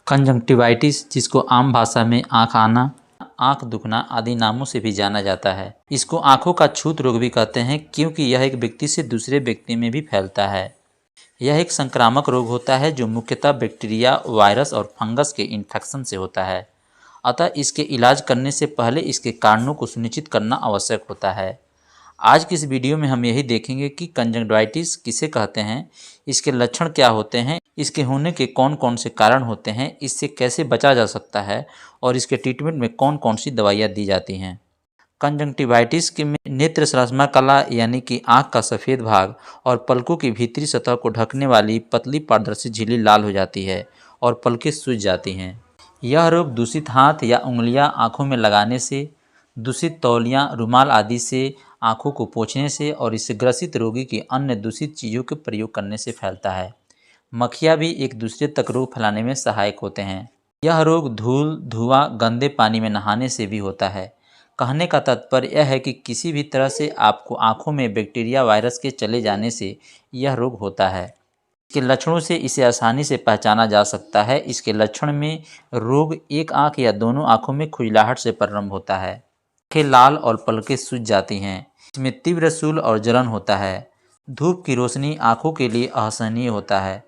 Conjunctivitis, जिसको आम भाषा में आँख आना, आँख दुखना आदि नामों से भी जाना जाता है। इसको आँखों का छूत रोग भी कहते हैं, क्योंकि यह एक व्यक्ति से दूसरे व्यक्ति में भी फैलता है। यह एक संक्रामक रोग होता है जो मुख्यतः बैक्टीरिया, वायरस और फंगस के इन्फेक्शन से होता है। अतः इसके इलाज करने से पहले इसके कारणों को सुनिश्चित करना आवश्यक होता है। आज की इस वीडियो में हम यही देखेंगे कि कंजंक्टिवाइटिस किसे कहते हैं, इसके लक्षण क्या होते हैं, इसके होने के कौन कौन से कारण होते हैं, इससे कैसे बचा जा सकता है और इसके ट्रीटमेंट में कौन कौन सी दवाइयाँ दी जाती हैं। कंजंक्टिवाइटिस के में नेत्र श्लेष्मा कला यानी कि आँख का सफ़ेद भाग और पलकों की भीतरी सतह को ढकने वाली पतली पारदर्शी झिल्ली लाल हो जाती है और पलकें सूज जाती हैं। यह रोग दूषित हाथ या उंगलियां आँखों में लगाने से, दूषित तौलियाँ, रुमाल आदि से आँखों को पोंछने से और इससे ग्रसित रोगी की अन्य दूषित चीज़ों के प्रयोग करने से फैलता है। मक्खियाँ भी एक दूसरे तक रोग फैलाने में सहायक होते हैं। यह रोग धूल, धुआं, गंदे पानी में नहाने से भी होता है। कहने का तात्पर्य यह है कि किसी भी तरह से आपको आँखों में बैक्टीरिया, वायरस के चले जाने से यह रोग होता है। इसके लक्षणों से इसे आसानी से पहचाना जा सकता है। इसके लक्षण में रोग एक आँख या दोनों आँखों में खुजलाहट से प्रारंभ होता है। आँखें लाल और पलकें सूज जाती हैं। इसमें तीव्र शूल और जलन होता है। धूप की रोशनी आँखों के लिए असहनीय होता है।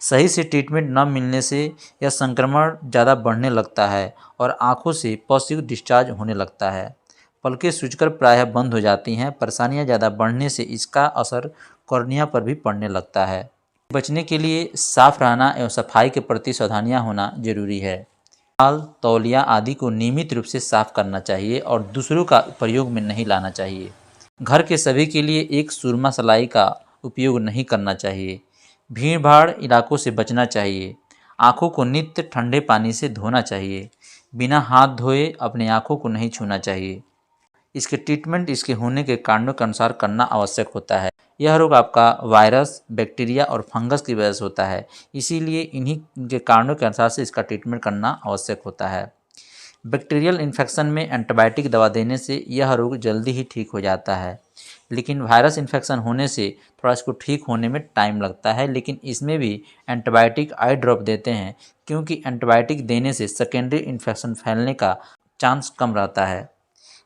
सही से ट्रीटमेंट न मिलने से यह संक्रमण ज़्यादा बढ़ने लगता है और आँखों से पॉसिव डिस्चार्ज होने लगता है। पलकें सूजकर प्रायः बंद हो जाती हैं। परेशानियाँ ज़्यादा बढ़ने से इसका असर कॉर्निया पर भी पड़ने लगता है। बचने के लिए साफ रहना एवं सफाई के प्रति सावधानियाँ होना जरूरी है। रुमाल, तौलिया आदि को नियमित रूप से साफ करना चाहिए और दूसरों का प्रयोग में नहीं लाना चाहिए। घर के सभी के लिए एक सुरमा सलाई का उपयोग नहीं करना चाहिए। भीड़ भाड़ इलाकों से बचना चाहिए। आँखों को नित्य ठंडे पानी से धोना चाहिए। बिना हाथ धोए अपने आँखों को नहीं छूना चाहिए। इसके ट्रीटमेंट इसके होने के कारणों के अनुसार करना आवश्यक होता है। यह रोग आपका वायरस, बैक्टीरिया और फंगस की वजह से होता है, इसीलिए इन्हीं के कारणों के अनुसार से इसका ट्रीटमेंट करना आवश्यक होता है। बैक्टीरियल इन्फेक्शन में एंटीबायोटिक दवा देने से यह रोग जल्दी ही ठीक हो जाता है, लेकिन वायरस इन्फेक्शन होने से थोड़ा इसको ठीक होने में टाइम लगता है। लेकिन इसमें भी एंटीबायोटिक आई ड्रॉप देते हैं, क्योंकि एंटीबायोटिक देने से सेकेंडरी इन्फेक्शन फैलने का चांस कम रहता है।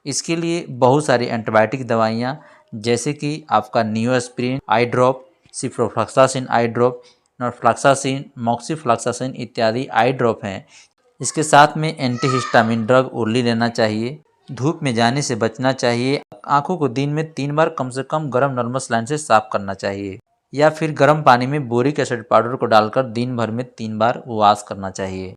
इसके लिए बहुत सारी एंटीबायोटिक दवाइयाँ जैसे कि आपका नियोस्प्रिन आई ड्रॉप, सिप्रोफ्लॉक्सासिन आई ड्रॉप, नॉरफ्लॉक्सासिन, मॉक्सिफ्लॉक्सासिन इत्यादि आई ड्रॉप हैं। इसके साथ में एंटीहिस्टामिन ड्रग ओरली लेना चाहिए। धूप में जाने से बचना चाहिए। आँखों को दिन में 3 बार कम से कम गर्म नॉर्मल सलाइन से साफ करना चाहिए, या फिर गर्म पानी में बोरिक एसिड पाउडर को डालकर दिन भर में 3 बार वॉश करना चाहिए।